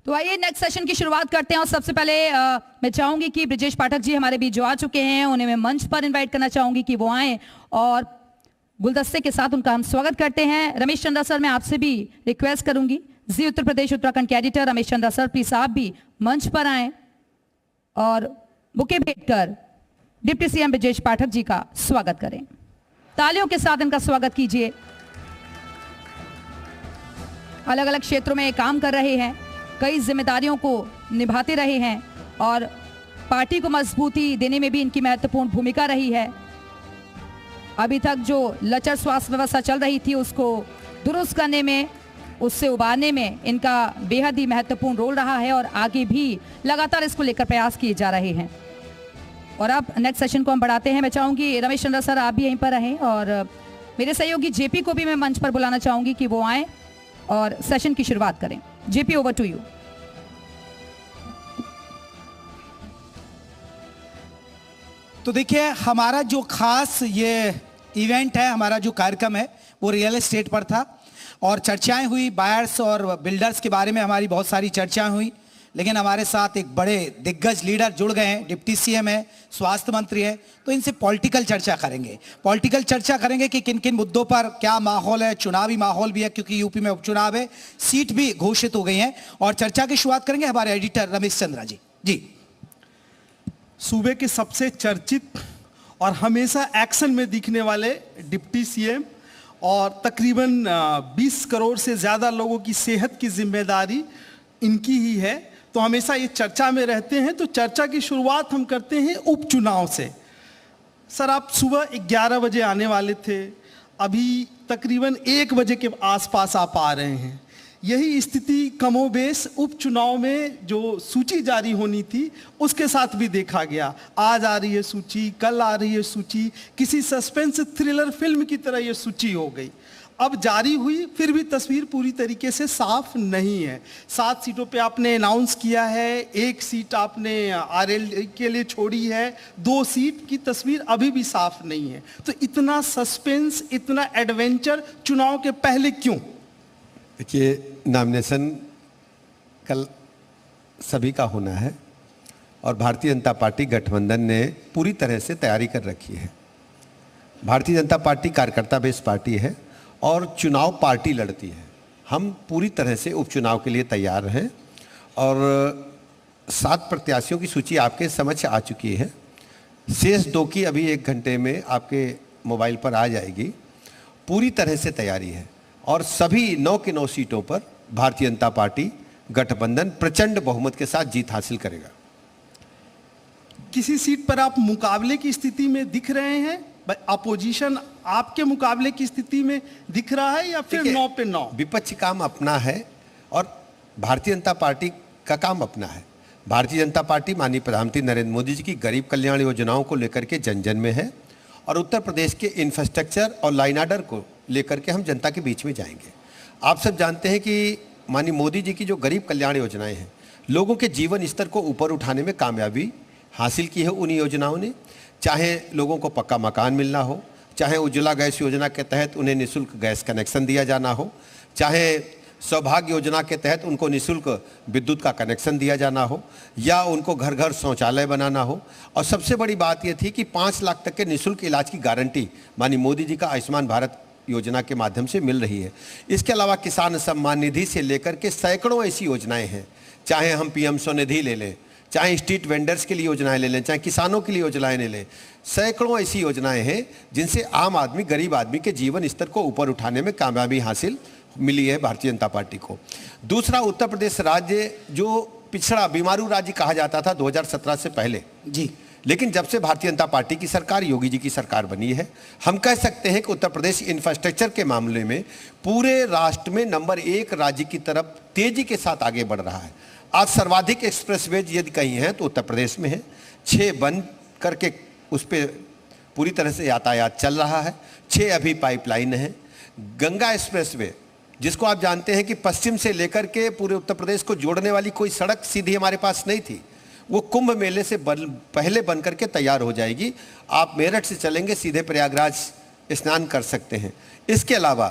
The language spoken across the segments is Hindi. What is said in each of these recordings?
तो आइए नेक्स्ट सेशन की शुरुआत करते हैं और सबसे पहले मैं चाहूंगी कि ब्रिजेश पाठक जी हमारे बीच जो आ चुके हैं उन्हें मैं मंच पर इनवाइट करना चाहूंगी कि वो आए और गुलदस्ते के साथ उनका हम स्वागत करते हैं। रमेश चंद्रा सर, मैं आपसे भी रिक्वेस्ट करूंगी, जी उत्तर प्रदेश उत्तराखंड के editor Ramesh Chandra sir please आप भी मंच पर आए और बुके भेंट कर डिप्टी सीएम ब्रिजेश पाठक जी का स्वागत करें। तालियों के साथ इनका स्वागत कीजिए। अलग अलग क्षेत्रों में काम कर रहे हैं, कई जिम्मेदारियों को निभाते रहे हैं और पार्टी को मजबूती देने में भी इनकी महत्वपूर्ण भूमिका रही है। अभी तक जो लचर स्वास्थ्य व्यवस्था चल रही थी उसको दुरुस्त करने में, उससे उबारने में इनका बेहद ही महत्वपूर्ण रोल रहा है और आगे भी लगातार इसको लेकर प्रयास किए जा रहे हैं। और अब नेक्स्ट सेशन को हम बढ़ाते हैं। मैं चाहूंगी रमेश चंद्रा सर आप भी यहीं पर रहें और मेरे सहयोगी जेपी को भी मैं मंच पर बुलाना चाहूंगी कि वो आए और सेशन की शुरुआत करें। JP, over to you. तो देखिए, हमारा जो खास ये इवेंट है, हमारा जो कार्यक्रम है वो रियल एस्टेट पर था और चर्चाएं हुई, बायर्स और बिल्डर्स के बारे में हमारी बहुत सारी चर्चाएं हुई। लेकिन हमारे साथ एक बड़े दिग्गज लीडर जुड़ गए हैं, डिप्टी सीएम है, स्वास्थ्य मंत्री है, तो इनसे पॉलिटिकल चर्चा करेंगे। पॉलिटिकल चर्चा करेंगे कि किन किन मुद्दों पर क्या माहौल है, चुनावी माहौल भी है क्योंकि यूपी में उपचुनाव है, सीट भी घोषित हो गई हैं। और चर्चा की शुरुआत करेंगे हमारे एडिटर रमेश चंद्रा जी। जी, सूबे के सबसे चर्चित और हमेशा एक्शन में दिखने वाले डिप्टी सीएम और तकरीबन 20 करोड़ से ज़्यादा लोगों की सेहत की जिम्मेदारी इनकी ही है, तो हमेशा ये चर्चा में रहते हैं। तो चर्चा की शुरुआत हम करते हैं उपचुनाव से। सर, आप सुबह 11 बजे आने वाले थे, अभी तकरीबन 1 बजे के आसपास आप आ रहे हैं। यही स्थिति कमोबेश उपचुनाव में जो सूची जारी होनी थी उसके साथ भी देखा गया। आज आ रही है सूची, कल आ रही है सूची, किसी सस्पेंस थ्रिलर फिल्म की तरह ये सूची हो गई। अब जारी हुई, फिर भी तस्वीर पूरी तरीके से साफ नहीं है। 7 सीटों पे आपने अनाउंस किया है, 1 सीट आपने आरएल के लिए छोड़ी है, 2 सीट की तस्वीर अभी भी साफ नहीं है। तो इतना सस्पेंस, इतना एडवेंचर चुनाव के पहले क्यों? देखिए, नॉमिनेशन कल सभी का होना है और भारतीय जनता पार्टी गठबंधन ने पूरी तरह से तैयारी कर रखी है। भारतीय जनता पार्टी कार्यकर्ता बेस्ड पार्टी है और चुनाव पार्टी लड़ती है। हम पूरी तरह से उपचुनाव के लिए तैयार हैं और 7 प्रत्याशियों की सूची आपके समक्ष आ चुकी है। शेष 2 की अभी 1 घंटे में आपके मोबाइल पर आ जाएगी। पूरी तरह से तैयारी है और सभी 9 की 9 सीटों पर भारतीय जनता पार्टी गठबंधन प्रचंड बहुमत के साथ जीत हासिल करेगा। किसी सीट पर आप मुकाबले की स्थिति में दिख रहे हैं? अपोजिशन आपके मुकाबले की स्थिति में दिख रहा है या फिर 9 पे 9? विपक्ष काम अपना है और भारतीय जनता पार्टी का काम अपना है। भारतीय जनता पार्टी माननीय प्रधानमंत्री नरेंद्र मोदी जी की गरीब कल्याण योजनाओं को लेकर के जन जन में है और उत्तर प्रदेश के इंफ्रास्ट्रक्चर और लाइन आर्डर को लेकर के हम जनता के बीच में जाएंगे। आप सब जानते हैं कि माननीय मोदी जी की जो गरीब कल्याण योजनाएं हैं, लोगों के जीवन स्तर को ऊपर उठाने में कामयाबी हासिल की है उन योजनाओं ने। चाहे लोगों को पक्का मकान मिलना हो, चाहे उज्ज्वला गैस योजना के तहत उन्हें निःशुल्क गैस कनेक्शन दिया जाना हो, चाहे सौभाग्य योजना के तहत उनको निःशुल्क विद्युत का कनेक्शन दिया जाना हो, या उनको घर घर शौचालय बनाना हो। और सबसे बड़ी बात यह थी कि 5 लाख तक के निःशुल्क इलाज की गारंटी माननीय मोदी जी का आयुष्मान भारत योजना के माध्यम से मिल रही है। इसके अलावा किसान सम्मान निधि से लेकर के सैकड़ों ऐसी योजनाएं हैं, चाहे हम पीएम स्वनिधि ले लें, चाहे स्ट्रीट वेंडर्स के लिए योजनाएं ले लें, चाहे किसानों के लिए योजनाएं ले लें, सैकड़ों ऐसी योजनाएं हैं जिनसे आम आदमी, गरीब आदमी के जीवन स्तर को ऊपर उठाने में कामयाबी हासिल मिली है भारतीय जनता पार्टी को। दूसरा, उत्तर प्रदेश राज्य जो पिछड़ा बीमारू राज्य कहा जाता था 2017 से पहले जी, लेकिन जब से भारतीय जनता पार्टी की सरकार, योगी जी की सरकार बनी है, हम कह सकते हैं कि उत्तर प्रदेश इंफ्रास्ट्रक्चर के मामले में पूरे राष्ट्र में नंबर 1 राज्य की तरफ तेजी के साथ आगे बढ़ रहा है। आज सर्वाधिक एक्सप्रेसवेज यदि कहीं हैं तो उत्तर प्रदेश में है। 6 बन करके उस पर पूरी तरह से यातायात चल रहा है, 6 अभी पाइपलाइन है। गंगा एक्सप्रेसवे, जिसको आप जानते हैं कि पश्चिम से लेकर के पूरे उत्तर प्रदेश को जोड़ने वाली कोई सड़क सीधी हमारे पास नहीं थी, वो कुंभ मेले से पहले बन करके तैयार हो जाएगी। आप मेरठ से चलेंगे सीधे प्रयागराज स्नान कर सकते हैं। इसके अलावा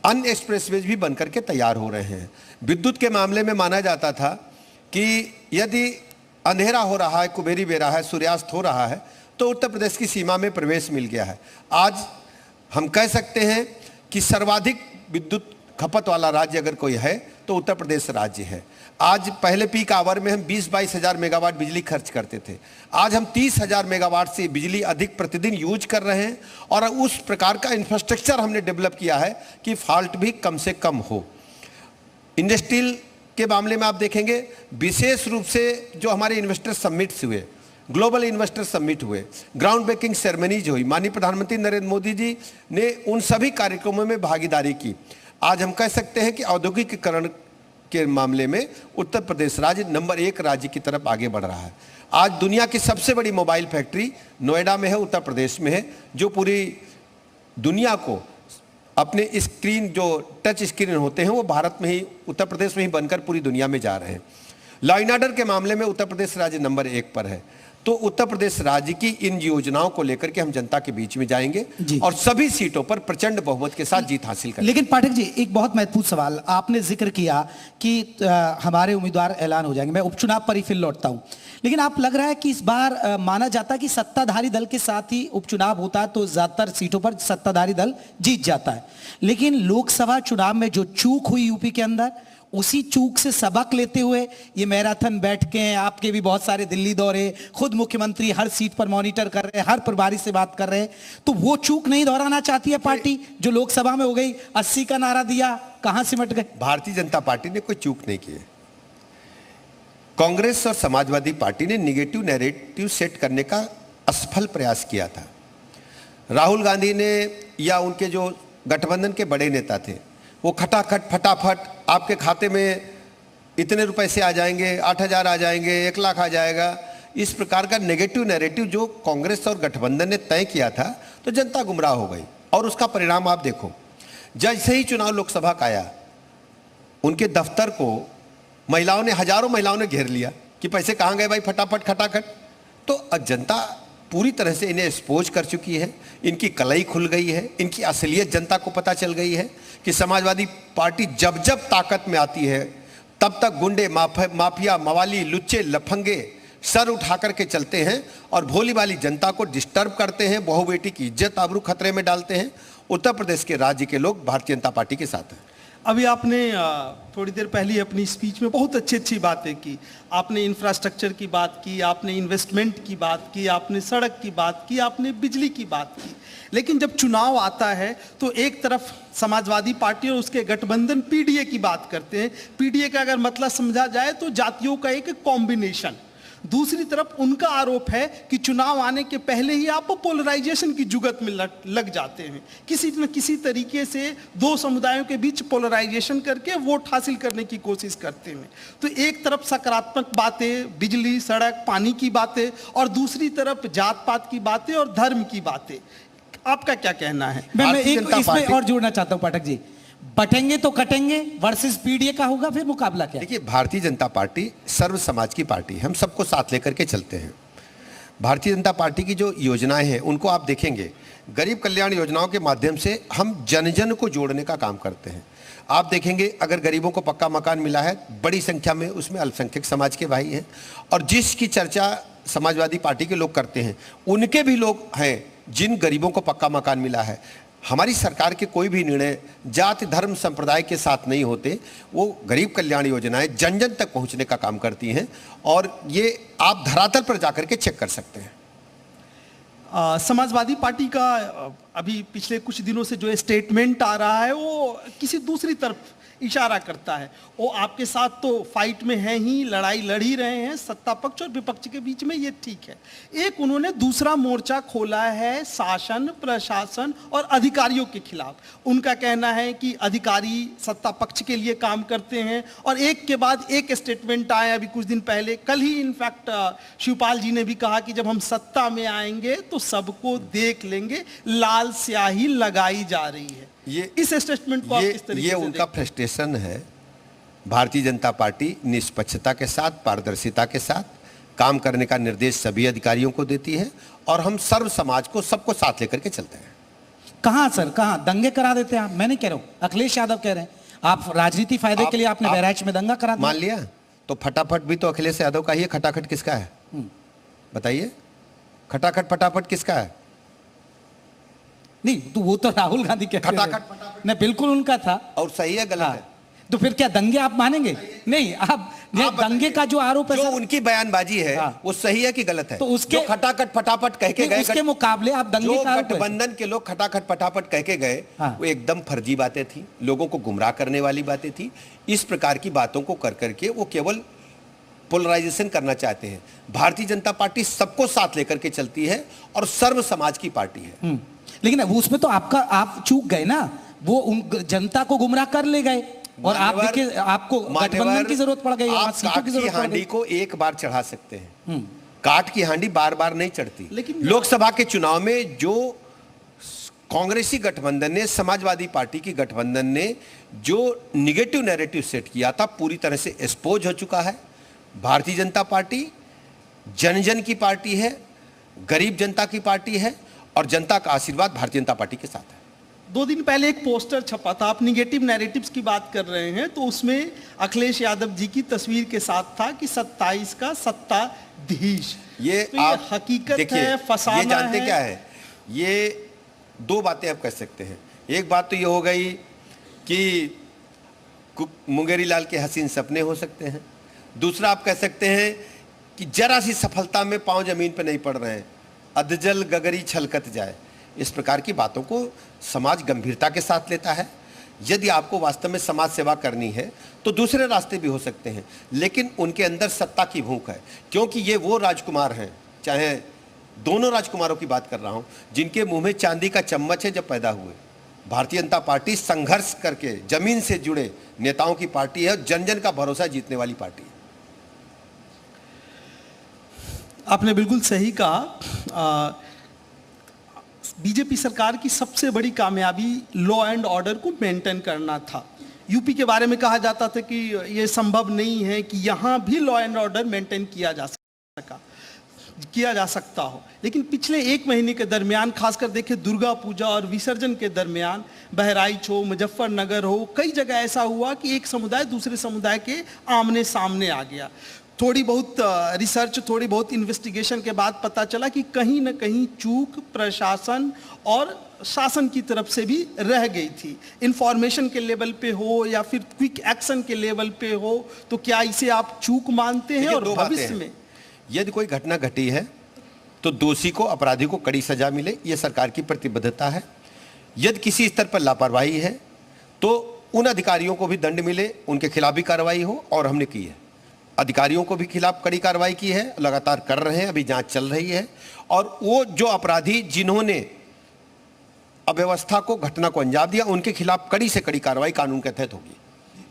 अन्य एक्सप्रेसवेज भी बनकर के तैयार हो रहे हैं। विद्युत के मामले में माना जाता था कि यदि अंधेरा हो रहा है, कुबेरी बेरा है, सूर्यास्त हो रहा है, तो उत्तर प्रदेश की सीमा में प्रवेश मिल गया है। आज हम कह सकते हैं कि सर्वाधिक विद्युत खपत वाला राज्य अगर कोई है तो उत्तर प्रदेश राज्य है। आज पहले पीक आवर में हम 20-22 हज़ार मेगावाट बिजली खर्च करते थे, आज हम 30 हज़ार मेगावाट से बिजली अधिक प्रतिदिन यूज कर रहे हैं, और उस प्रकार का इंफ्रास्ट्रक्चर हमने डेवलप किया है कि फॉल्ट भी कम से कम हो। इंडस्ट्रियल के मामले में आप देखेंगे, विशेष रूप से जो हमारे इन्वेस्टर समिट्स हुए, ग्लोबल इन्वेस्टर समिट हुए, ग्राउंड ब्रेकिंग सेरेमनीज हुई, माननीय प्रधानमंत्री नरेंद्र मोदी जी ने उन सभी कार्यक्रमों में भागीदारी की। आज हम कह सकते हैं कि औद्योगिकीकरण के मामले में उत्तर प्रदेश राज्य नंबर 1 राज्य की तरफ आगे बढ़ रहा है। आज दुनिया की सबसे बड़ी मोबाइल फैक्ट्री नोएडा में है, उत्तर प्रदेश में है, जो पूरी दुनिया को अपने स्क्रीन, जो टच स्क्रीन होते हैं, वो भारत में ही, उत्तर प्रदेश में ही बनकर पूरी दुनिया में जा रहे हैं। लॉ एंड ऑर्डर के मामले में उत्तर प्रदेश राज्य नंबर 1 पर है। तो उत्तर प्रदेश राज्य की इन योजनाओं को लेकर के हम जनता के बीच में जाएंगे और सभी सीटों पर प्रचंड बहुमत के साथ जीत हासिल करेंगे। लेकिन पाठक जी, एक बहुत महत्वपूर्ण सवाल आपने जिक्र किया कि हमारे उम्मीदवार ऐलान हो जाएंगे, मैं उपचुनाव पर ही फिर लौटता हूं, लेकिन आप लग रहा है कि इस बार माना जाता है कि सत्ताधारी दल के साथ ही उपचुनाव होता है तो ज्यादातर सीटों पर सत्ताधारी दल जीत जाता है, लेकिन लोकसभा चुनाव में जो चूक हुई यूपी के अंदर, उसी चूक से सबक लेते हुए ये मैराथन बैठके हैं, आपके भी बहुत सारे दिल्ली दौरे, खुद मुख्यमंत्री हर सीट पर मॉनिटर कर रहे हैं, हर प्रभारी से बात कर रहे हैं, तो वो चूक नहीं दोहराना चाहती है पार्टी जो लोकसभा में हो गई, 80 का नारा दिया, कहां सिमट गए? भारतीय जनता पार्टी ने कोई चूक नहीं की है। कांग्रेस और समाजवादी पार्टी ने निगेटिव नैरेटिव सेट करने का असफल प्रयास किया था। राहुल गांधी ने या उनके जो गठबंधन के बड़े नेता थे, वो खटाखट फटाफट आपके खाते में इतने रुपए से आ जाएंगे, 8,000 आ जाएंगे, 1 लाख आ जाएगा, इस प्रकार का नेगेटिव नैरेटिव जो कांग्रेस और गठबंधन ने तय किया था, तो जनता गुमराह हो गई। और उसका परिणाम आप देखो, जैसे ही चुनाव लोकसभा का आया, उनके दफ्तर को महिलाओं ने, हजारों महिलाओं ने घेर लिया कि पैसे कहाँ गए भाई, फटाफट खटाखट। तो जनता पूरी तरह से इन्हें एक्सपोज कर चुकी है, इनकी कलई खुल गई है, इनकी असलियत जनता को पता चल गई है कि समाजवादी पार्टी जब जब ताकत में आती है तब तक गुंडे, माफिया, मवाली, लुच्चे, लफंगे सर उठा करके चलते हैं और भोली वाली जनता को डिस्टर्ब करते हैं, बहू बेटी की इज्जत आबरू खतरे में डालते हैं। उत्तर प्रदेश के राज्य के लोग भारतीय जनता पार्टी के साथ हैं। अभी आपने थोड़ी देर पहले अपनी स्पीच में बहुत अच्छी बातें की। आपने इंफ्रास्ट्रक्चर की बात की, आपने इन्वेस्टमेंट की बात की, आपने सड़क की बात की, आपने बिजली की बात की। लेकिन जब चुनाव आता है तो एक तरफ समाजवादी पार्टी और उसके गठबंधन पीडीए की बात करते हैं। पीडीए का अगर मतलब समझा जाए तो जातियों का एक कॉम्बिनेशन। दूसरी तरफ उनका आरोप है कि चुनाव आने के पहले ही आप पोलराइजेशन की जुगत में लग जाते हैं, किसी न किसी तरीके से दो समुदायों के बीच पोलराइजेशन करके वोट हासिल करने की कोशिश करते हैं। तो एक तरफ सकारात्मक बातें, बिजली, सड़क, पानी की बातें, और दूसरी तरफ जात पात की बातें और धर्म की बातें। आपका क्या कहना है? मैं एक इसमें और जोड़ना चाहता हूं पाठक जी, बटेंगे तो कटेंगे वर्सेस पीडीए का होगा फिर मुकाबला क्या? देखिए, भारतीय जनता पार्टी सर्व समाज की पार्टी, हम सबको साथ लेकर के चलते हैं। भारतीय जनता पार्टी की जो योजनाएं हैं उनको आप देखेंगे, गरीब कल्याण योजनाओं के माध्यम से हम जन जन को जोड़ने का काम करते हैं। आप देखेंगे, अगर गरीबों को पक्का मकान मिला है, बड़ी संख्या में उसमें अल्पसंख्यक समाज के भाई हैं, और जिसकी चर्चा समाजवादी पार्टी के लोग करते हैं उनके भी लोग हैं जिन गरीबों को पक्का मकान मिला है। हमारी सरकार के कोई भी निर्णय जाति, धर्म, संप्रदाय के साथ नहीं होते, वो गरीब कल्याण योजनाएं जन जन तक पहुंचने का काम करती हैं, और ये आप धरातल पर जाकर के चेक कर सकते हैं। समाजवादी पार्टी का अभी पिछले कुछ दिनों से जो स्टेटमेंट आ रहा है वो किसी दूसरी तरफ इशारा करता है। वो आपके साथ तो फाइट में है ही, लड़ाई लड़ ही रहे हैं सत्ता पक्ष और विपक्ष के बीच में, ये ठीक है। एक उन्होंने दूसरा मोर्चा खोला है शासन, प्रशासन और अधिकारियों के खिलाफ। उनका कहना है कि अधिकारी सत्ता पक्ष के लिए काम करते हैं, और एक के बाद एक स्टेटमेंट आया अभी कुछ दिन पहले। कल ही इनफैक्ट शिवपाल जी ने भी कहा कि जब हम सत्ता में आएंगे तो सबको देख लेंगे, लाल स्याही लगाई जा रही है। ये इस स्टेटमेंट को आप किस तरीके से उनका फ्रस्ट्रेशन है। भारतीय जनता पार्टी निष्पक्षता के साथ, पारदर्शिता के साथ काम करने का निर्देश सभी अधिकारियों को देती है, और हम सर्व समाज को, सबको साथ लेकर के चलते हैं। कहां सर, कहां दंगे करा देते हैं आप? मैं नहीं कह रहा हूं, अखिलेश यादव कह रहे हैं आप राजनीति फायदे के लिए आपने बहराइच में दंगा करा दिया। मान लिया, तो फटाफट भी तो अखिलेश यादव का ही है, खटाखट किसका है बताइए? खटाखट फटाफट किसका है? नहीं तो वो तो राहुल गांधी कहते थे। खटाखट नहीं बिल्कुल उनका था। और सही है गलत है? तो फिर क्या दंगे आप मानेंगे? नहीं आप दंगे का जो आरोप है जो सर, उनकी बयानबाजी है वो सही है कि गलत है? तो उसके जो खटाखट फटाफट कह के गए, उसके मुकाबले आप दंगे जो का आरोप है। गठबंधन के लोग खटाखट फटाफट कह के गए वो एकदम फर्जी बातें थी, लोगों को गुमराह करने वाली बातें थी। इस प्रकार की बातों को कर करके वो केवल पोलराइजेशन करना चाहते हैं। भारतीय जनता पार्टी सबको साथ लेकर के चलती है और सर्व समाज की पार्टी है। लेकिन वो उसमें तो आप चूक गए ना, वो जनता को गुमराह कर ले गए और आप देखिए आपको गठबंधन की जरूरत पड़ गई। आप काट की हांडी को एक बार चढ़ा सकते हैं, काट की हांडी बार बार नहीं चढ़ती। लेकिन लोकसभा के चुनाव में जो कांग्रेसी गठबंधन ने, समाजवादी पार्टी की गठबंधन ने जो निगेटिव नैरेटिव सेट किया था पूरी तरह से एक्सपोज हो चुका है। भारतीय जनता पार्टी जन जन की पार्टी है, गरीब जनता की पार्टी है और जनता का आशीर्वाद भारतीय जनता पार्टी के साथ है। 2 दिन पहले एक पोस्टर छपा था, आप निगेटिव नैरेटिव्स की बात कर रहे हैं, तो उसमें अखिलेश यादव जी की तस्वीर के साथ था कि 27 का सत्ताधीश। ये तो आप हकीकत देखिए, है, फसाना ये जानते है। क्या है? ये 2 बातें आप कह सकते हैं। एक बात तो ये हो गई कि मुंगेरी लाल के हसीन सपने हो सकते हैं। दूसरा आप कह सकते हैं कि जरा सी सफलता में पांव जमीन पर नहीं पड़ रहे हैं, अधजल गगरी छलकत जाए। इस प्रकार की बातों को समाज गंभीरता के साथ लेता है। यदि आपको वास्तव में समाज सेवा करनी है तो दूसरे रास्ते भी हो सकते हैं, लेकिन उनके अंदर सत्ता की भूख है, क्योंकि ये वो राजकुमार हैं, चाहे दोनों राजकुमारों की बात कर रहा हूं, जिनके मुंह में चांदी का चम्मच है जब पैदा हुए। भारतीय जनता पार्टी संघर्ष करके जमीन से जुड़े नेताओं की पार्टी है और जन जन का भरोसा जीतने वाली पार्टी है। आपने बिल्कुल सही कहा। बीजेपी सरकार की सबसे बड़ी कामयाबी लॉ एंड ऑर्डर को मेंटेन करना था। यूपी के बारे में कहा जाता था कि यह संभव नहीं है कि यहां भी लॉ एंड ऑर्डर मेंटेन किया जा सकता हो, लेकिन पिछले 1 महीने के दरमियान, खासकर देखिए दुर्गा पूजा और विसर्जन के दरमियान, बहराइच हो, मुजफ्फरनगर हो, कई जगह ऐसा हुआ कि एक समुदाय दूसरे समुदाय के आमने सामने आ गया। थोड़ी बहुत रिसर्च, थोड़ी बहुत इन्वेस्टिगेशन के बाद पता चला कि कहीं ना कहीं चूक प्रशासन और शासन की तरफ से भी रह गई थी। इंफॉर्मेशन के लेवल पे हो या फिर क्विक एक्शन के लेवल पे हो, तो क्या इसे आप चूक मानते हैं? और भविष्य में यदि कोई घटना घटी है तो दोषी को, अपराधी को कड़ी सजा मिले, यह सरकार की प्रतिबद्धता है। यदि किसी स्तर पर लापरवाही है तो उन अधिकारियों को भी दंड मिले, उनके खिलाफ भी कार्रवाई हो, और हमने की है। अधिकारियों को भी खिलाफ कड़ी कार्रवाई की है, लगातार कर रहे हैं, अभी जांच चल रही है। और वो जो अपराधी जिन्होंने अव्यवस्था को, घटना को अंजाम दिया, उनके खिलाफ कड़ी से कड़ी कार्रवाई कानून के तहत होगी।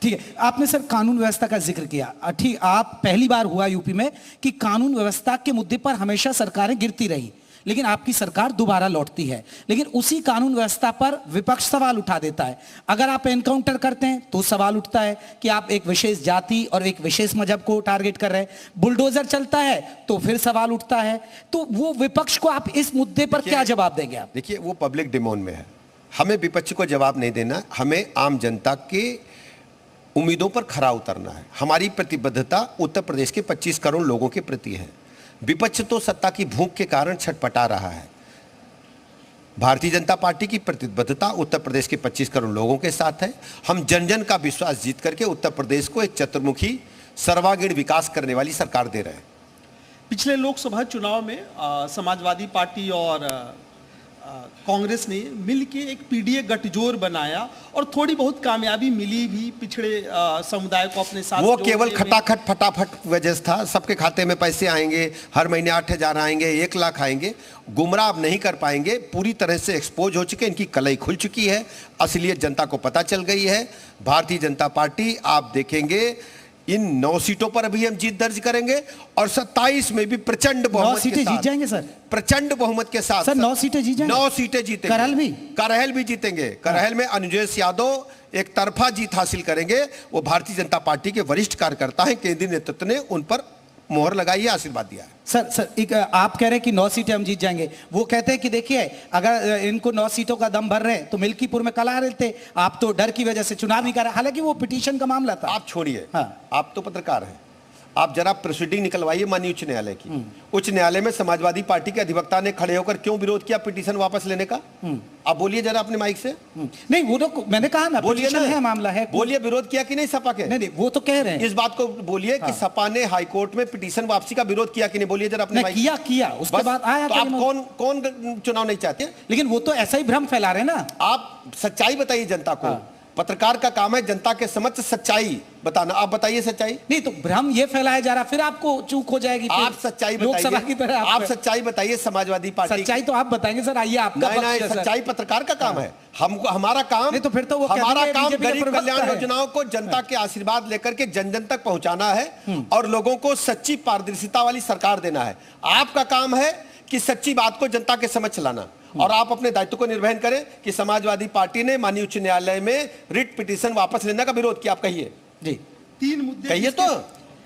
ठीक है, आपने सर कानून व्यवस्था का जिक्र किया। ठीक, आप पहली बार हुआ यूपी में कि कानून व्यवस्था के मुद्दे पर हमेशा सरकारें गिरती रही, लेकिन आपकी सरकार दोबारा लौटती है। लेकिन उसी कानून व्यवस्था पर विपक्ष सवाल उठा देता है। अगर आप एनकाउंटर करते हैं तो सवाल उठता है कि आप एक विशेष जाति और एक विशेष मजहब को टारगेट कर रहे हैं। बुलडोजर चलता है तो फिर सवाल उठता है। तो वो विपक्ष को आप इस मुद्दे पर क्या जवाब देंगे आप? देखिए, वो पब्लिक डिमांड में है, हमें विपक्ष को जवाब नहीं देना, हमें आम जनता के उम्मीदों पर खरा उतरना है। हमारी प्रतिबद्धता उत्तर प्रदेश के 25 करोड़ लोगों के प्रति है। विपक्ष तो सत्ता की भूख के कारण छटपटा रहा है। भारतीय जनता पार्टी की प्रतिबद्धता उत्तर प्रदेश के 25 करोड़ लोगों के साथ है। हम जन जन का विश्वास जीत करके उत्तर प्रदेश को एक चतुर्मुखी सर्वांगीण विकास करने वाली सरकार दे रहे हैं। पिछले लोकसभा चुनाव में समाजवादी पार्टी और कांग्रेस ने मिलके एक पीडीए गठजोड़ बनाया और थोड़ी बहुत कामयाबी मिली भी पिछड़े समुदाय को अपने साथ। वो केवल खटाखट फटाफट वजह था, सबके खाते में पैसे आएंगे, हर महीने 8,000 आएंगे, 1 लाख आएंगे। गुमराह अब नहीं कर पाएंगे, पूरी तरह से एक्सपोज हो चुके, इनकी कलई खुल चुकी है, असलियत जनता को पता चल गई है। भारतीय जनता पार्टी, आप देखेंगे इन 9 सीटों पर अभी हम जीत दर्ज करेंगे और 27 में भी प्रचंड बहुमत 9 सीटें जीत जाएंगे सर, प्रचंड बहुमत के साथ। सर 9 सीटें जीत जाएंगे, 9 सीटें जीतेंगे। करहल भी जीतेंगे। करहल में अनुजेश यादव एक तरफा जीत हासिल करेंगे। वो भारतीय जनता पार्टी के वरिष्ठ कार्यकर्ता हैं, केंद्रीय नेतृत्व ने उन पर मोहर लगाई है, आशीर्वाद दिया है। सर एक आप कह रहे हैं कि 9 सीटें हम जीत जाएंगे। वो कहते हैं कि देखिए अगर इनको 9 सीटों का दम भर रहे हैं तो मिल्कीपुर में कल आ रहे थे, आप तो डर की वजह से चुनाव नहीं कर रहे। हालांकि वो पिटीशन का मामला था। आप छोड़िए, हाँ। आप तो पत्रकार हैं, आप जरा प्रोसीडिंग निकलवाइए माननीय उच्च न्यायालय की। उच्च न्यायालय में समाजवादी पार्टी के अधिवक्ता ने खड़े होकर क्यों विरोध किया पिटीशन वापस लेने का? आप बोलिए जरा अपने माइक से। नहीं, वो तो मैंने कहा ना, बोलिए ना, है मामला है। बोलिए विरोध किया कि नहीं सपा के? नहीं, वो तो कह रहे हैं। इस बात को बोलिए कि सपा ने हाईकोर्ट में पिटीशन वापसी का विरोध किया कि नहीं? बोलिए जरा अपने माइक। किया उसके बाद आया। तो आप कौन चुनाव नहीं चाहते? लेकिन वो तो ऐसा ही भ्रम फैला रहे ना। आप सच्चाई बताइए जनता को। पत्रकार का काम है जनता के समक्ष सच्चाई बताना। आप बताइए सच्चाई। नहीं तो भ्रम ये फैलाया जा रहा, फिर आपको चूक हो जाएगी। आप सच्चाई लोकसभा की तरह आप सच्चाई बताइए समाजवादी पार्टी। सच्चाई तो आप बताएंगे सर, आइए आपका नहीं, सच्चाई पत्रकार का काम है। हमारा काम नहीं तो फिर तो वो हमारा काम गरीब कल्याण योजनाओं को जनता के आशीर्वाद लेकर के जन जन तक पहुंचाना है और लोगों को सच्ची पारदर्शिता वाली सरकार देना है। आपका काम है कि सच्ची बात को जनता के समक्ष लाना और आप अपने दायित्व को निर्वहन करें कि समाजवादी पार्टी ने माननीय उच्च न्यायालय में रिट पिटीशन वापस लेने का विरोध किया। आप कहिए जी। 3 मुद्दे कहिए तो।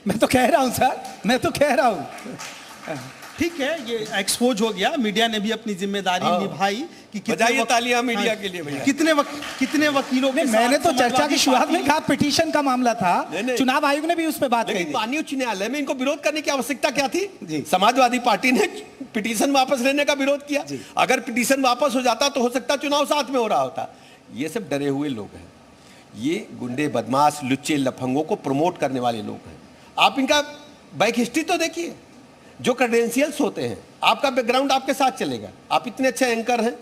मैं तो कह रहा हूं सर, मैं तो कह रहा हूं। ठीक है, ये एक्सपोज हो गया, मीडिया ने भी अपनी जिम्मेदारी निभाई कि बजाइए तालियां मीडिया के लिए भैया। कितने वकीलों के मैंने तो चर्चा की शुरुआत में कहा पिटीशन का मामला था। नहीं। चुनाव आयोग ने भी उस पर बात कही। माननीय उच्च न्यायालय में इनको विरोध करने की आवश्यकता क्या थी? समाजवादी पार्टी ने पिटीशन वापस लेने का विरोध किया। अगर पिटीशन वापस हो जाता तो हो सकता चुनाव साथ में हो रहा होता। ये सब डरे हुए लोग हैं, ये गुंडे बदमाश लुच्चे लफंगों को प्रमोट करने वाले लोग हैं। आप इनका बैक हिस्ट्री तो देखिए, जो क्रेडेंशियल्स होते हैं, आपका बैकग्राउंड आपके साथ चलेगा। आप इतने अच्छे एंकर हैं,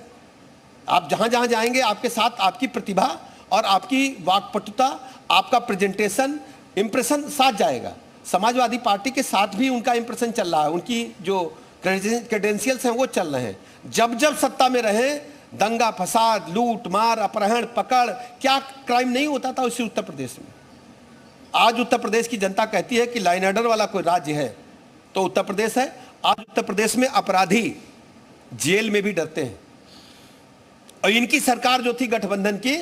आप जहां जहां जाएंगे आपके साथ आपकी प्रतिभा और आपकी वाक्पटुता, आपका प्रेजेंटेशन, इंप्रेशन साथ जाएगा। समाजवादी पार्टी के साथ भी उनका इंप्रेशन चल रहा है, उनकी जो क्रेडेंशियल्स हैं वो चल रहे हैं। जब जब सत्ता में रहे दंगा फसाद, लूट मार, अपहरण पकड़, क्या क्राइम नहीं होता था उसी उत्तर प्रदेश में। आज उत्तर प्रदेश की जनता कहती है कि लाइन ऑर्डर वाला कोई राज्य है तो उत्तर प्रदेश है। आज उत्तर प्रदेश में अपराधी जेल में भी डरते हैं और इनकी सरकार जो थी गठबंधन की,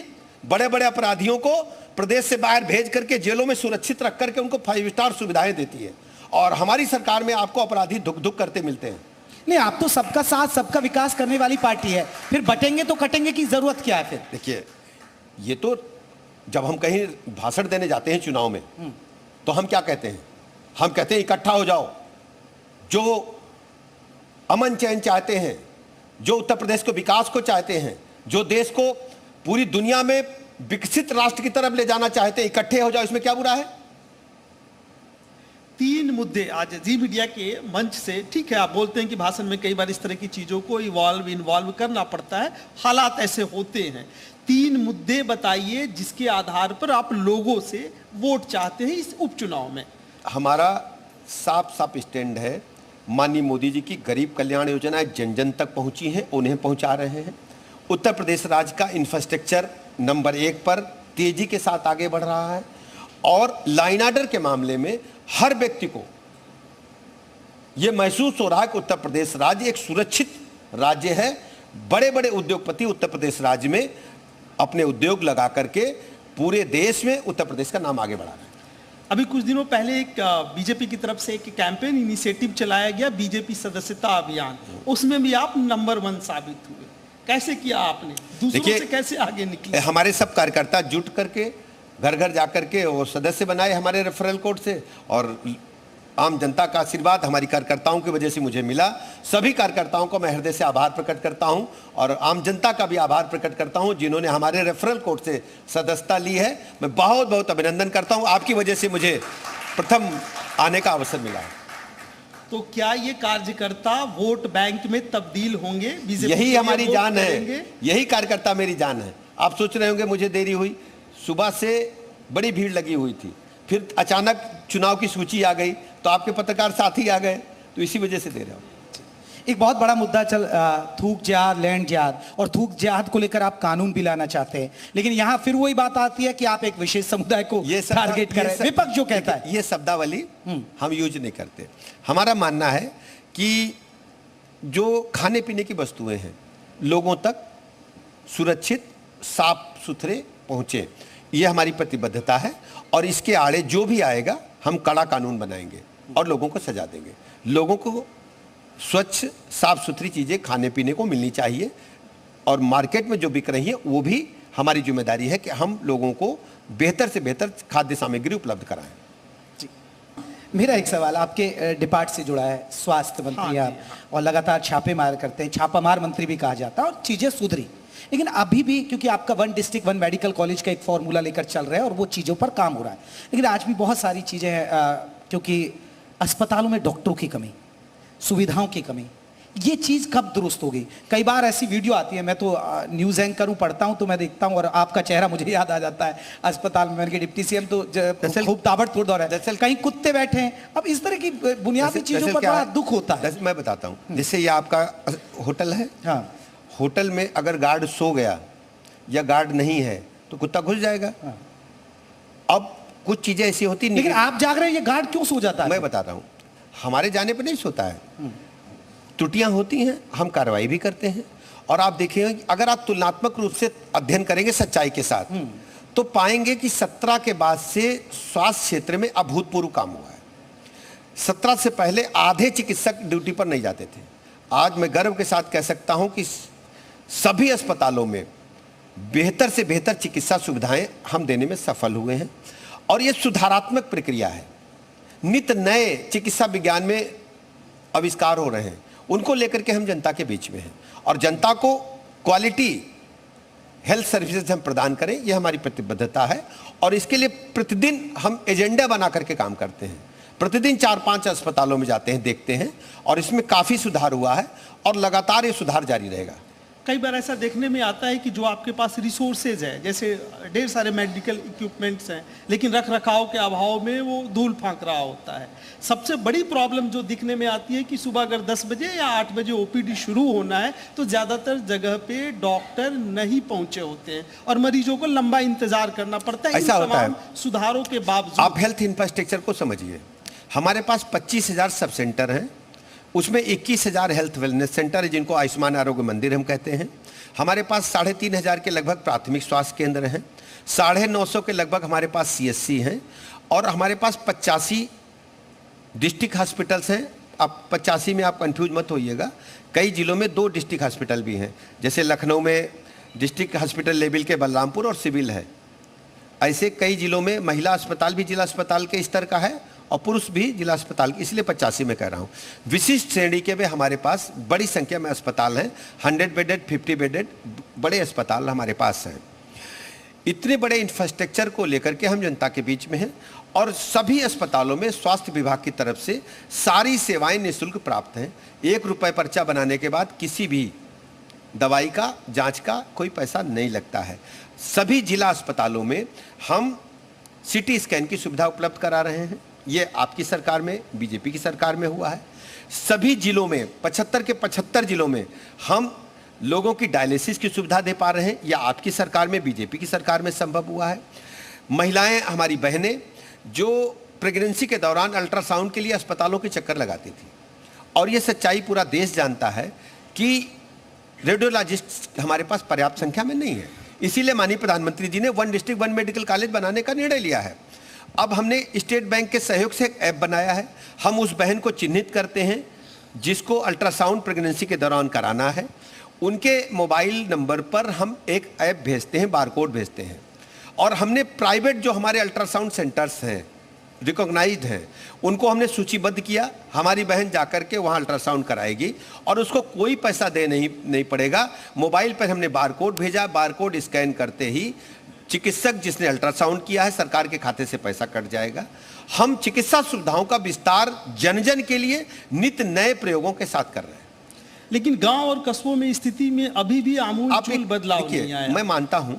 बड़े बड़े अपराधियों को प्रदेश से बाहर भेज करके जेलों में सुरक्षित रख करके उनको 5 स्टार सुविधाएं देती है। और हमारी सरकार में आपको अपराधी धुक धुक करते मिलते हैं। नहीं, आप तो सबका साथ सबका विकास करने वाली पार्टी है, फिर बटेंगे तो कटेंगे की जरूरत क्या है? फिर देखिए, ये तो जब हम कहीं भाषण देने जाते हैं चुनाव में तो हम क्या कहते हैं? हम कहते हैं इकट्ठा हो जाओ, जो अमन चैन चाहते हैं, जो उत्तर प्रदेश को विकास को चाहते हैं, जो देश को पूरी दुनिया में विकसित राष्ट्र की तरफ ले जाना चाहते हैं, इकट्ठे हो जाओ। इसमें क्या बुरा है? 3 मुद्दे आज जी मीडिया के मंच से, ठीक है आप बोलते हैं कि भाषण में कई बार इस तरह की चीजों को इन्वॉल्व करना पड़ता है, हालात ऐसे होते हैं। 3 मुद्दे बताइए जिसके आधार पर आप लोगों से वोट चाहते हैं इस उपचुनाव में। हमारा साफ साफ स्टैंड है, माननीय मोदी जी की गरीब कल्याण योजनाएं जन जन तक पहुंची हैं, उन्हें पहुंचा रहे हैं। उत्तर प्रदेश राज्य का इंफ्रास्ट्रक्चर नंबर 1 पर तेजी के साथ आगे बढ़ रहा है और लाइन ऑर्डर के मामले में हर व्यक्ति को यह महसूस हो रहा है कि उत्तर प्रदेश राज्य एक सुरक्षित राज्य है। बड़े बड़े उद्योगपति उत्तर प्रदेश राज्य में अपने उद्योग लगा करके पूरे देश में उत्तर प्रदेश का नाम आगे बढ़ा रहे हैं। अभी कुछ दिनों पहले एक बीजेपी की तरफ से एक कैंपेन इनिशिएटिव चलाया गया, बीजेपी सदस्यता अभियान, उसमें भी आप नंबर 1 साबित हुए। कैसे किया आपने? दूसरों से कैसे आगे निकले? हमारे सब कार्यकर्ता जुट करके घर घर जाकर के वो सदस्य बनाए हमारे रेफरल कोड से, और आम जनता का आशीर्वाद हमारी कार्यकर्ताओं की वजह से मुझे मिला। सभी कार्यकर्ताओं को मैं हृदय से आभार प्रकट करता हूं और आम जनता का भी आभार प्रकट करता हूं जिन्होंने हमारे रेफरल कोड से सदस्यता ली है। मैं बहुत बहुत अभिनंदन करता हूं, आपकी वजह से मुझे प्रथम आने का अवसर मिला है। तो क्या ये कार्यकर्ता वोट बैंक में तब्दील होंगे? यही हमारी जान है, यही कार्यकर्ता मेरी जान है। आप सोच रहे होंगे मुझे देरी हुई, सुबह से बड़ी भीड़ लगी हुई थी, फिर अचानक चुनाव की सूची आ गई तो आपके पत्रकार साथी आ गए, तो इसी वजह से दे रहा हूं। एक बहुत बड़ा मुद्दा चल थूक जिहाद, लैंड जिहाद, और थूक जिहाद को लेकर आप कानून भी लाना चाहते हैं, लेकिन यहां फिर वही बात आती है कि आप एक विशेष समुदाय को टारगेट कर रहे हैं। विपक्ष जो कहता है ये शब्दावली हम यूज नहीं करते। हमारा मानना है कि जो खाने पीने की वस्तुएं हैं लोगों तक सुरक्षित साफ सुथरे पहुंचे, ये हमारी प्रतिबद्धता है और इसके आड़े जो भी आएगा हम कड़ा कानून बनाएंगे और लोगों को सजा देंगे। लोगों को स्वच्छ साफ सुथरी चीज़ें खाने पीने को मिलनी चाहिए और मार्केट में जो बिक रही है वो भी हमारी जिम्मेदारी है कि हम लोगों को बेहतर से बेहतर खाद्य सामग्री उपलब्ध कराएं। मेरा एक सवाल आपके डिपार्ट से जुड़ा है, स्वास्थ्य मंत्री हाँ आप, और लगातार छापे मार करते हैं, छापामार मंत्री भी कहा जाता है और चीजें सुधरी, लेकिन अभी भी क्योंकि आपका one district one medical college का एक फॉर्मूला लेकर चल रहा है और वो चीज़ों पर काम हो रहा है, लेकिन आज भी बहुत सारी चीज़ें हैं क्योंकि अस्पतालों में डॉक्टरों की कमी, सुविधाओं की कमी, ये चीज़ कब दुरुस्त होगी? कई बार ऐसी वीडियो आती है, मैं तो न्यूज़ एंकर हूँ, पढ़ता हूँ तो मैं देखता हूँ और आपका चेहरा मुझे याद आ जाता है अस्पताल में, मैंने डिप्टी सीएम तो खूब ताबड़तोड़ दौड़ है, कहीं कुत्ते बैठे हैं, अब इस तरह की बुनियादी चीज़ों पर बड़ा दुख होता है। मैं बताता हूँ, जैसे ये आपका होटल है, हाँ, होटल में अगर गार्ड सो गया या गार्ड नहीं है तो कुत्ता घुस जाएगा। हाँ। अब कुछ चीजें ऐसी होती, लेकिन आप जाग रहे हैं, ये गार्ड क्यों सो जाता है? मैं बता रहा हूं, हमारे जाने पर नहीं सोता है, त्रुटियां होती हैं, हम कार्रवाई भी करते हैं। और आप देखिए, अगर आप तुलनात्मक रूप से अध्ययन करेंगे सच्चाई के साथ तो पाएंगे कि 17 के बाद से स्वास्थ्य क्षेत्र में अभूतपूर्व काम हुआ है। 17 से पहले आधे चिकित्सक ड्यूटी पर नहीं जाते थे। आज मैं गर्व के साथ कह सकता हूं कि सभी अस्पतालों में बेहतर से बेहतर चिकित्सा सुविधाएं हम देने में सफल हुए हैं और यह सुधारात्मक प्रक्रिया है। नित नए चिकित्सा विज्ञान में आविष्कार हो रहे हैं, उनको लेकर के हम जनता के बीच में हैं और जनता को क्वालिटी हेल्थ सर्विसेज हम प्रदान करें, यह हमारी प्रतिबद्धता है। और इसके लिए प्रतिदिन हम एजेंडा बना करके काम करते हैं, प्रतिदिन 4-5 अस्पतालों में जाते हैं, देखते हैं और इसमें काफ़ी सुधार हुआ है और लगातार ये सुधार जारी रहेगा। कई बार ऐसा देखने में आता है कि जो आपके पास रिसोर्सेज है, जैसे ढेर सारे मेडिकल इक्विपमेंट्स हैं, लेकिन रख रखाव के अभाव में वो धूल फांक रहा होता है। सबसे बड़ी प्रॉब्लम जो दिखने में आती है कि सुबह अगर 10 बजे या 8 बजे ओपीडी शुरू होना है तो ज़्यादातर जगह पे डॉक्टर नहीं पहुंचे होते हैं और मरीजों को लंबा इंतजार करना पड़ता है। ऐसा होता है। सुधारों के बावजूद आप हेल्थ इंफ्रास्ट्रक्चर को समझिए, हमारे पास 25,000 सब सेंटर हैं, उसमें 21,000 हेल्थ वेलनेस सेंटर है जिनको आयुष्मान आरोग्य मंदिर हम कहते हैं। हमारे पास 3,500 के लगभग प्राथमिक स्वास्थ्य केंद्र हैं, 950 के लगभग हमारे पास सीएससी हैं और हमारे पास 85 डिस्ट्रिक्ट हॉस्पिटल्स हैं। अब 85 में आप कंफ्यूज मत होइएगा, कई जिलों में 2 डिस्ट्रिक्ट हॉस्पिटल भी हैं, जैसे लखनऊ में डिस्ट्रिक्ट हॉस्पिटल लेवल के बलरामपुर और सिविल है। ऐसे कई जिलों में महिला अस्पताल भी जिला अस्पताल के स्तर का है और पुरुष भी जिला अस्पताल की, इसलिए 85 में कह रहा हूँ। विशिष्ट श्रेणी के में हमारे पास बड़ी संख्या में अस्पताल हैं, 100 बेडेड 50 बेडेड बड़े अस्पताल हमारे पास हैं। इतने बड़े इंफ्रास्ट्रक्चर को लेकर के हम जनता के बीच में हैं और सभी अस्पतालों में स्वास्थ्य विभाग की तरफ से सारी सेवाएं निःशुल्क प्राप्त हैं। 1 रुपये पर्चा बनाने के बाद किसी भी दवाई का, जांच का कोई पैसा नहीं लगता है। सभी जिला अस्पतालों में हम सीटी स्कैन की सुविधा उपलब्ध करा रहे हैं, ये आपकी सरकार में, बीजेपी की सरकार में हुआ है। सभी जिलों में 75 के 75 जिलों में हम लोगों की डायलिसिस की सुविधा दे पा रहे हैं, या आपकी सरकार में, बीजेपी की सरकार में संभव हुआ है। महिलाएं, हमारी बहनें जो प्रेगनेंसी के दौरान अल्ट्रासाउंड के लिए अस्पतालों के चक्कर लगाती थी, और ये सच्चाई पूरा देश जानता है कि रेडियोलॉजिस्ट हमारे पास पर्याप्त संख्या में नहीं है। इसीलिए माननीय प्रधानमंत्री जी ने 1 डिस्ट्रिक्ट 1 मेडिकल कॉलेज बनाने का निर्णय लिया है। अब हमने स्टेट बैंक के सहयोग से एक ऐप बनाया है, हम उस बहन को चिन्हित करते हैं जिसको अल्ट्रासाउंड प्रेगनेंसी के दौरान कराना है, उनके मोबाइल नंबर पर हम एक ऐप भेजते हैं, बारकोड भेजते हैं, और हमने प्राइवेट जो हमारे अल्ट्रासाउंड सेंटर्स हैं, रिकॉग्नाइज्ड हैं, उनको हमने सूचीबद्ध किया। हमारी बहन जाकर के वहाँ अल्ट्रासाउंड कराएगी और उसको कोई पैसा दे नहीं पड़ेगा। मोबाइल पर हमने बारकोड भेजा, बारकोड स्कैन करते ही चिकित्सक जिसने अल्ट्रासाउंड किया है सरकार के खाते से पैसा कट जाएगा। हम चिकित्सा सुविधाओं का विस्तार जन जन के लिए नित्य नए प्रयोगों के साथ कर रहे हैं। लेकिन गांव और कस्बों में स्थिति में अभी भी आमूल बदलाव नहीं आया। मैं मानता हूं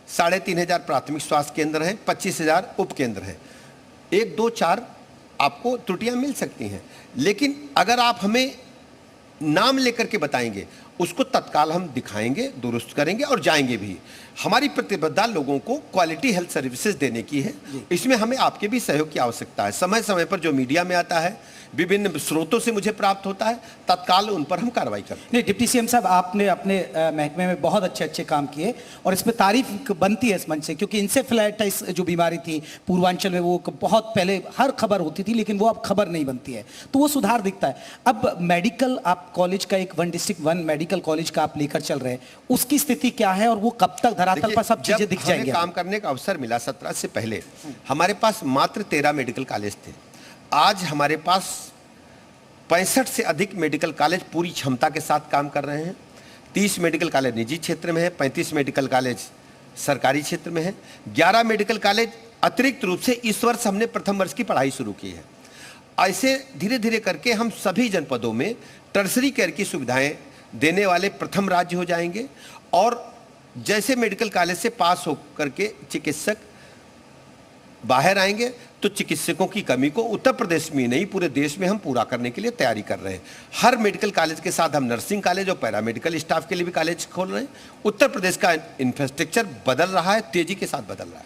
3,500 प्राथमिक स्वास्थ्य केंद्र हैं, 25,000 उप केंद्र हैं, 1, 2, 4 आपको त्रुटियां मिल सकती हैं, लेकिन अगर आप हमें नाम लेकर के बताएंगे उसको तत्काल हम दिखाएंगे, दुरुस्त करेंगे और जाएंगे भी। हमारी प्रतिबद्धता लोगों को क्वालिटी हेल्थ सर्विसेज देने की है, इसमें हमें आपके भी सहयोग की आवश्यकता है। समय समय पर जो मीडिया में आता है, विभिन्न स्रोतों से मुझे प्राप्त होता है, तत्काल उन पर हम कार्रवाई करते हैं। नहीं, डिप्टी सीएम साहब, आपने अपने महकमे में बहुत अच्छे काम किए और इसमें तारीफ बनती है इस मंच से, क्योंकि इंसेफ्लाइटिस जो बीमारी थी पूर्वांचल में, वो बहुत पहले हर खबर होती थी, लेकिन वो अब खबर नहीं बनती है, तो वो सुधार दिखता है। अब मेडिकल आप कॉलेज का, एक 1 डिस्ट्रिक्ट 1 मेडिकल कॉलेज का आप लेकर चल रहे हैं, उसकी स्थिति क्या है और वो कब तक धरातल पर सब चीजें दिख जाएंगी? काम करने का अवसर मिला 17 से पहले हमारे पास मात्र 13 मेडिकल कॉलेज थे। आज हमारे पास 65 से अधिक मेडिकल कॉलेज पूरी क्षमता के साथ काम कर रहे हैं। 30 मेडिकल कॉलेज निजी क्षेत्र में है, 35 मेडिकल कॉलेज सरकारी क्षेत्र में है, 11 मेडिकल कॉलेज अतिरिक्त रूप से इस वर्ष हमने प्रथम वर्ष की पढ़ाई शुरू की है। ऐसे धीरे धीरे करके हम सभी जनपदों में टर्सरी केयर की सुविधाएं देने वाले प्रथम राज्य हो जाएंगे। और जैसे मेडिकल कॉलेज से पास होकर के चिकित्सक बाहर आएंगे तो चिकित्सकों की कमी को उत्तर प्रदेश में नहीं पूरे देश में हम पूरा करने के लिए तैयारी कर रहे हैं। हर मेडिकल कॉलेज के साथ हम नर्सिंग कॉलेज और पैरामेडिकल स्टाफ के लिए भी कॉलेज खोल रहे हैं। उत्तर प्रदेश का इंफ्रास्ट्रक्चर बदल रहा है, तेजी के साथ बदल रहा है।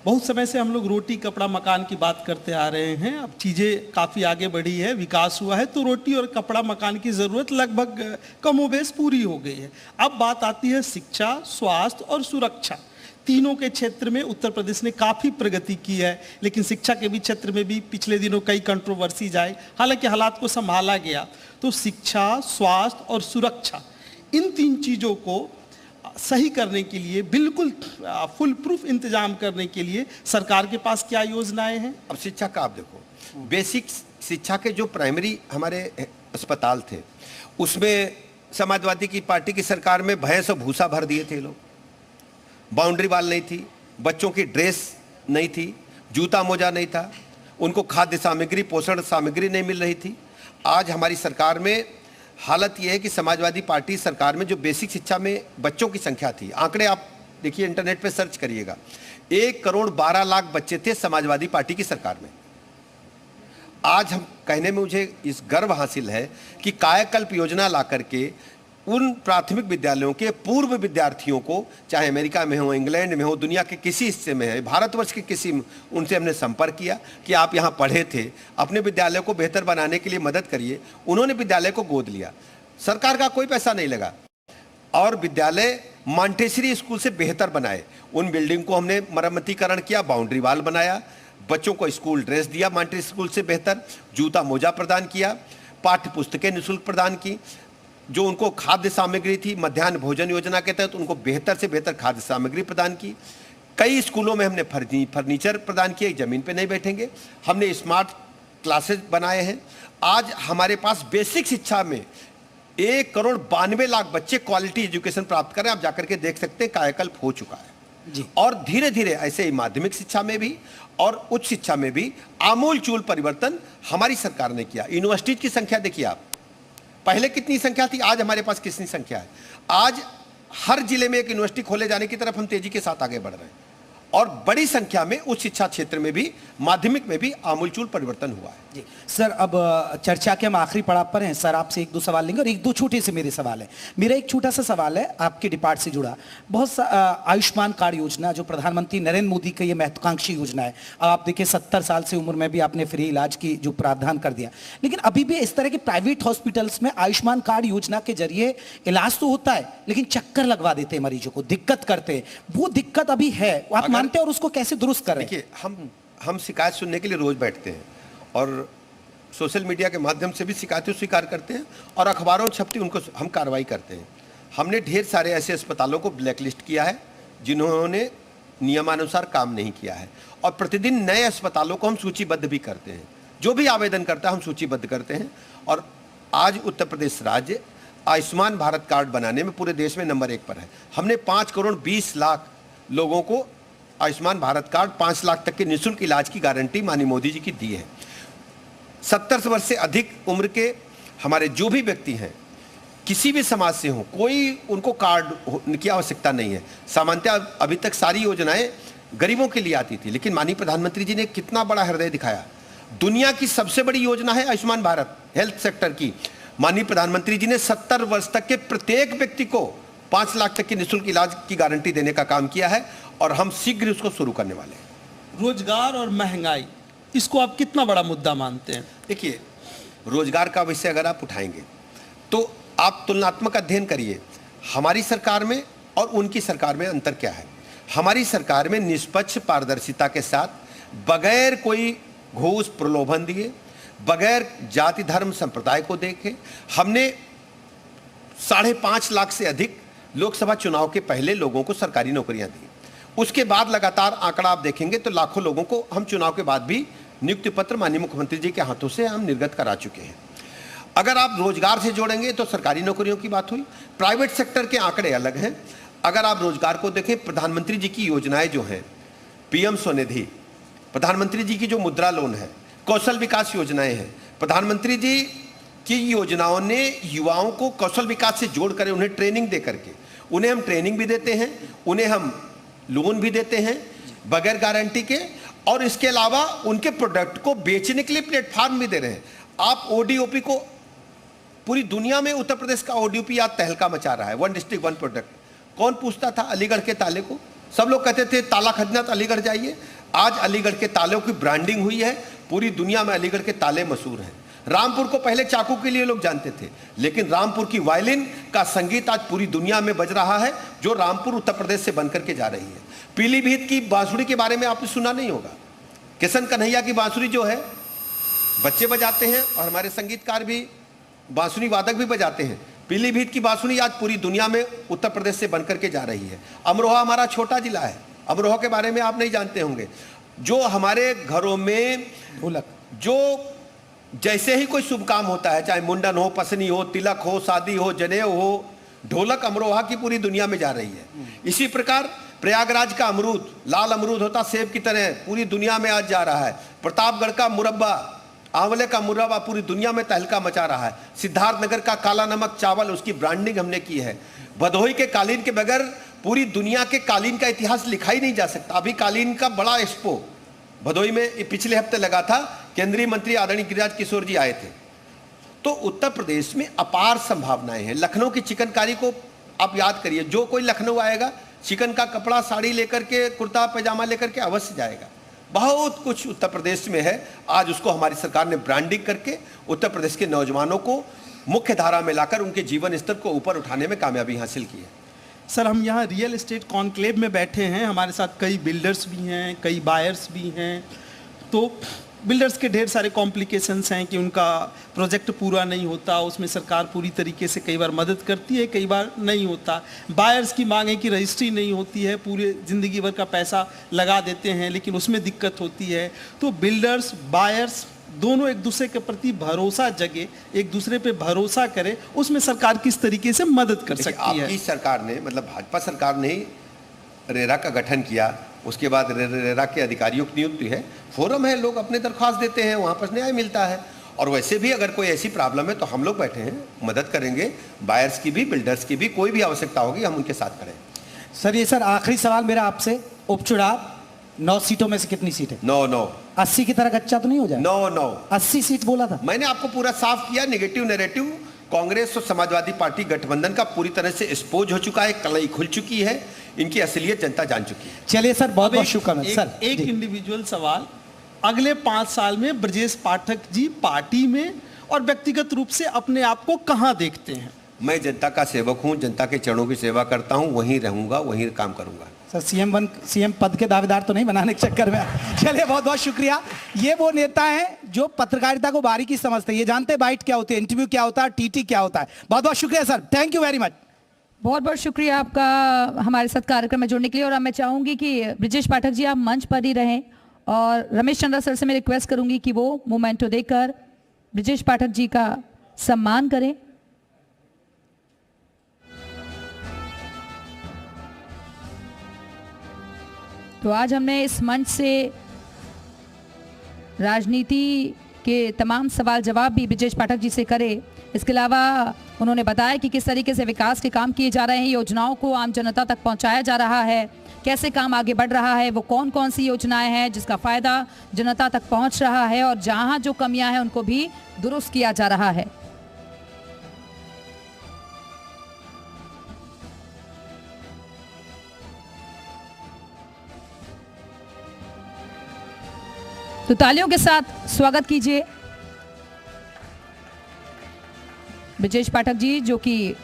बहुत समय से हम लोग रोटी कपड़ा मकान की बात करते आ रहे हैं। अब चीज़ें काफ़ी आगे बढ़ी है, विकास हुआ है, तो रोटी और कपड़ा मकान की ज़रूरत लगभग कमोबेश पूरी हो गई है। अब बात आती है शिक्षा, स्वास्थ्य और सुरक्षा। तीनों के क्षेत्र में उत्तर प्रदेश ने काफ़ी प्रगति की है, लेकिन शिक्षा के भी क्षेत्र में भी पिछले दिनों कई कंट्रोवर्सीज आए। हालांकि हालात को संभाला गया। तो शिक्षा, स्वास्थ्य और सुरक्षा, इन तीन चीज़ों को सही करने के लिए, बिल्कुल फुल प्रूफ इंतजाम करने के लिए सरकार के पास क्या योजनाएं हैं? अब शिक्षा का आप देखो, बेसिक शिक्षा के जो प्राइमरी हमारे अस्पताल थे उसमें समाजवादी की पार्टी की सरकार में भैंस और भूसा भर दिए थे लोग। बाउंड्री वाल नहीं थी, बच्चों की ड्रेस नहीं थी, जूता मोजा नहीं था, उनको खाद्य सामग्री, पोषण सामग्री नहीं मिल रही थी। आज हमारी सरकार में हालत यह है कि समाजवादी पार्टी सरकार में जो बेसिक शिक्षा में बच्चों की संख्या थी, आंकड़े आप देखिए, इंटरनेट पे सर्च करिएगा, 1,12,00,000 बच्चे थे समाजवादी पार्टी की सरकार में। आज हम कहने में मुझे इस गर्व हासिल है कि कायाकल्प योजना ला करके उन प्राथमिक विद्यालयों के पूर्व विद्यार्थियों को, चाहे अमेरिका में हो, इंग्लैंड में हो, दुनिया के किसी हिस्से में है, भारतवर्ष के किसी, उनसे हमने संपर्क किया कि आप यहाँ पढ़े थे, अपने विद्यालय को बेहतर बनाने के लिए मदद करिए। उन्होंने विद्यालय को गोद लिया, सरकार का कोई पैसा नहीं लगा, और विद्यालय मॉन्टेसरी स्कूल से बेहतर बनाए। उन बिल्डिंग को हमने मरम्मतीकरण किया, बाउंड्री वाल बनाया, बच्चों को स्कूल ड्रेस दिया, मॉन्टेसरी स्कूल से बेहतर जूता मोजा प्रदान किया, पाठ्य पुस्तकें निःशुल्क प्रदान की, जो उनको खाद्य सामग्री थी मध्याह्न भोजन योजना के तहत उनको बेहतर से बेहतर खाद्य सामग्री प्रदान की। कई स्कूलों में हमने फर्नीचर प्रदान किए, जमीन पे नहीं बैठेंगे। हमने स्मार्ट क्लासेस बनाए हैं। आज हमारे पास बेसिक शिक्षा में 1,92,00,000 बच्चे क्वालिटी एजुकेशन प्राप्त करें। आप जाकर के देख सकते हैं, कायाकल्प हो चुका है जी। और धीरे धीरे ऐसे ही माध्यमिक शिक्षा में भी और उच्च शिक्षा में भी आमूल चूल परिवर्तन हमारी सरकार ने किया। यूनिवर्सिटी की संख्या देखिए आप, पहले कितनी संख्या थी, आज हमारे पास कितनी संख्या है। आज हर जिले में एक यूनिवर्सिटी खोले जाने की तरफ हम तेजी के साथ आगे बढ़ रहे हैं, और बड़ी संख्या में उच्च शिक्षा क्षेत्र में भी, माध्यमिक में भी आमूलचूल परिवर्तन हुआ है जी। सर, अब चर्चा के हम आखिरी पड़ाव पर हैं। सर, आपसे 1-2 सवाल लेंगे और 1-2 छोटे से मेरे सवाल है। मेरा एक छोटा सा सवाल है आपके डिपार्ट से जुड़ा। बहुत आयुष्मान कार्ड योजना जो प्रधानमंत्री नरेंद्र मोदी का ये महत्वाकांक्षी योजना है। अब आप देखिए 70 साल से उम्र में भी आपने फ्री इलाज की जो प्रावधान कर दिया, लेकिन अभी भी इस तरह के प्राइवेट हॉस्पिटल्स में आयुष्मान कार्ड योजना के जरिए इलाज तो होता है, लेकिन चक्कर लगवा देते हैं मरीजों को, दिक्कत करते हैं। वो दिक्कत अभी है, आप मानते हैं, और उसको कैसे दुरुस्त करें? देखिए, हम शिकायत सुनने के लिए रोज बैठते हैं और सोशल मीडिया के माध्यम से भी शिकायतें स्वीकार करते हैं, और अखबारों छपती उनको हम कार्रवाई करते हैं। हमने ढेर सारे ऐसे अस्पतालों को ब्लैकलिस्ट किया है जिन्होंने नियमानुसार काम नहीं किया है, और प्रतिदिन नए अस्पतालों को हम सूचीबद्ध भी करते हैं। जो भी आवेदन करता है हम सूचीबद्ध करते हैं। और आज उत्तर प्रदेश राज्य आयुष्मान भारत कार्ड बनाने में पूरे देश में नंबर 1 पर है। हमने 5,20,00,000 लोगों को आयुष्मान भारत कार्ड, 5 लाख तक के निःशुल्क इलाज की गारंटी माननीय मोदी जी की दी है। 70 वर्ष से अधिक उम्र के हमारे जो भी व्यक्ति हैं, किसी भी समाज से हो, कोई उनको कार्ड की आवश्यकता नहीं है। सामान्यतः अभी तक सारी योजनाएं गरीबों के लिए आती थी, लेकिन माननीय प्रधानमंत्री जी ने कितना बड़ा हृदय दिखाया। दुनिया की सबसे बड़ी योजना है आयुष्मान भारत हेल्थ सेक्टर की। माननीय प्रधानमंत्री जी ने 70 वर्ष तक के प्रत्येक व्यक्ति को 5 लाख तक की निःशुल्क इलाज की गारंटी देने का काम किया है, और हम शीघ्र उसको शुरू करने वाले हैं। रोजगार और महंगाई, इसको आप कितना बड़ा मुद्दा मानते हैं? देखिए, रोजगार का विषय अगर आप उठाएंगे तो आप तुलनात्मक अध्ययन करिए, हमारी सरकार में और उनकी सरकार में अंतर क्या है। हमारी सरकार में निष्पक्ष पारदर्शिता के साथ, बगैर कोई घूस प्रलोभन दिए, बगैर जाति धर्म संप्रदाय को देखे, हमने 5.5 लाख से अधिक लोकसभा चुनाव के पहले लोगों को सरकारी नौकरियां दी। उसके बाद लगातार आंकड़ा आप देखेंगे तो लाखों लोगों को हम चुनाव के बाद भी नियुक्ति पत्र माननीय मुख्यमंत्री जी के हाथों से हम निर्गत करा चुके हैं। अगर आप रोजगार से जोड़ेंगे तो सरकारी नौकरियों की बात हुई, प्राइवेट सेक्टर के आंकड़े अलग हैं। अगर आप रोजगार को देखें, प्रधानमंत्री जी की योजनाएं जो हैं, पीएम स्वनिधि, प्रधानमंत्री जी की जो मुद्रा लोन है, कौशल विकास योजनाएं हैं, प्रधानमंत्री जी की योजनाओं ने युवाओं को कौशल विकास से जोड़ कर उन्हें ट्रेनिंग दे करके, उन्हें हम ट्रेनिंग भी देते हैं, उन्हें हम लोन भी देते हैं बगैर गारंटी के, और इसके अलावा उनके प्रोडक्ट को बेचने के लिए प्लेटफॉर्म भी दे रहे हैं। आप ओडीओपी को, पूरी दुनिया में उत्तर प्रदेश का ओडीओपी आज तहलका मचा रहा है, वन डिस्ट्रिक्ट वन प्रोडक्ट। कौन पूछता था अलीगढ़ के ताले को? सब लोग कहते थे ताला खरीदना तो अलीगढ़ जाइए। आज अलीगढ़ के तालों की ब्रांडिंग हुई है, पूरी दुनिया में अलीगढ़ के ताले मशहूर हैं। रामपुर को पहले चाकू के लिए लोग जानते थे, लेकिन रामपुर की वायलिन का संगीत आज पूरी दुनिया में बज रहा है, जो रामपुर उत्तर प्रदेश से बनकर के जा रही है। पीलीभीत की बांसुरी के बारे में आपने सुना नहीं होगा। किशन कन्हैया की बांसुरी जो है, बच्चे बजाते हैं और हमारे संगीतकार भी, बांसुरी वादक भी बजाते हैं। पीलीभीत की बांसुरी आज पूरी दुनिया में उत्तर प्रदेश से बनकर के जा रही है। अमरोहा हमारा छोटा जिला है, अमरोहा के बारे में आप नहीं जानते होंगे। जो हमारे घरों में ढोलक, जो जैसे ही कोई शुभ काम होता है, चाहे मुंडन हो, पसनी हो, तिलक हो, शादी हो, जनेऊ हो, ढोलक अमरोहा की पूरी दुनिया में जा रही है। इसी प्रकार प्रयागराज का अमरूद, लाल अमरूद होता सेब की तरह, पूरी दुनिया में आज जा रहा है। प्रतापगढ़ का मुरब्बा, आंवले का मुरब्बा पूरी दुनिया में तहलका मचा रहा है। सिद्धार्थनगर का काला नमक चावल, उसकी ब्रांडिंग हमने की है। भदोही के कालीन के बगैर पूरी दुनिया के कालीन का इतिहास लिखा ही नहीं जा सकता। अभी कालीन का बड़ा एक्सपो भदोही में पिछले हफ्ते लगा था, केंद्रीय मंत्री आदरणीय गिरिराज किशोर जी आए थे। तो उत्तर प्रदेश में अपार संभावनाएं हैं। लखनऊ की चिकनकारी को आप याद करिए, जो कोई लखनऊ आएगा चिकन का कपड़ा, साड़ी लेकर के, कुर्ता पैजामा लेकर के अवश्य जाएगा। बहुत कुछ उत्तर प्रदेश में है। आज उसको हमारी सरकार ने ब्रांडिंग करके उत्तर प्रदेश के नौजवानों को मुख्य धारा में लाकर उनके जीवन स्तर को ऊपर उठाने में कामयाबी हासिल की है। सर, हम यहाँ रियल एस्टेट कॉन्क्लेव में बैठे हैं, हमारे साथ कई बिल्डर्स भी हैं, कई बायर्स भी हैं। तो बिल्डर्स के ढेर सारे कॉम्प्लिकेशंस हैं कि उनका प्रोजेक्ट पूरा नहीं होता, उसमें सरकार पूरी तरीके से कई बार मदद करती है, कई बार नहीं होता। बायर्स की मांग है कि रजिस्ट्री नहीं होती है, पूरे ज़िंदगी भर का पैसा लगा देते हैं लेकिन उसमें दिक्कत होती है। तो बिल्डर्स, बायर्स दोनों एक दूसरे के प्रति भरोसा जगे, एक दूसरे पे भरोसा करे, उसमें सरकार किस तरीके से मदद कर सकती है? आपकी सरकार ने, मतलब भाजपा सरकार ने रेरा का गठन किया, उसके बाद रेरा के अधिकारियों की नियुक्ति है, फोरम है, लोग अपने दरख्वास्त देते हैं, वहाँ पर न्याय मिलता है। और वैसे भी अगर कोई ऐसी प्रॉब्लम है तो हम लोग बैठे हैं, मदद करेंगे। बायर्स की भी, बिल्डर्स की भी, कोई भी आवश्यकता होगी हम उनके साथ खड़े हैं। सर ये सर आखिरी सवाल मेरा आपसे, उपचुनाव 9 सीटों में से कितनी सीट है? 9 80 की तरह कच्चा तो नहीं हो जाए? 9 80 सीट बोला था मैंने आपको पूरा साफ किया। नेगेटिव नैरेटिव कांग्रेस और समाजवादी पार्टी गठबंधन का पूरी तरह से एक्सपोज हो चुका है, कलई खुल चुकी है, इनकी असलियत जनता जान चुकी है। चलिए सर, बहुत बहुत शुक्रिया सर। एक इंडिविजुअल सवाल, अगले 5 साल में ब्रजेश पाठक जी पार्टी में और व्यक्तिगत रूप से अपने आप को कहां देखते हैं? मैं जनता का सेवक हूं, जनता के चरणों की सेवा करता हूं, वहीं रहूंगा, वहीं काम करूंगा। सर सीएम पद के दावेदार तो नहीं बनाने के चक्कर में। चलिए बहुत बहुत शुक्रिया। ये वो नेता हैं जो पत्रकारिता को बारीकी समझते हैं, ये जानते हैं बाइट क्या होती है, इंटरव्यू क्या होता है, टीटी क्या होता है। बहुत बहुत शुक्रिया sir, thank you very much. बहुत बहुत शुक्रिया आपका हमारे साथ कार्यक्रम में जुड़ने के लिए। और अब मैं चाहूंगी कि ब्रजेश पाठक जी आप मंच पर ही रहें, और रमेश चंद्रा सर से मैं रिक्वेस्ट करूंगी कि वो मोमेंटो देकर ब्रजेश पाठक जी का सम्मान करें। तो आज हमने इस मंच से राजनीति के तमाम सवाल जवाब भी ब्रजेश पाठक जी से करे। इसके अलावा उन्होंने बताया कि किस तरीके से विकास के काम किए जा रहे हैं, योजनाओं को आम जनता तक पहुंचाया जा रहा है, कैसे काम आगे बढ़ रहा है, वो कौन कौन सी योजनाएं हैं जिसका फायदा जनता तक पहुंच रहा है, और जहां जो कमियां हैं उनको भी दुरुस्त किया जा रहा है। तो तालियों के साथ स्वागत कीजिए ब्रजेश पाठक जी, जो कि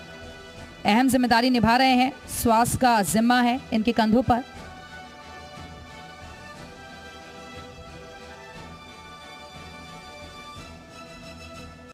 अहम जिम्मेदारी निभा रहे हैं। स्वास्थ्य का जिम्मा है इनके कंधों पर।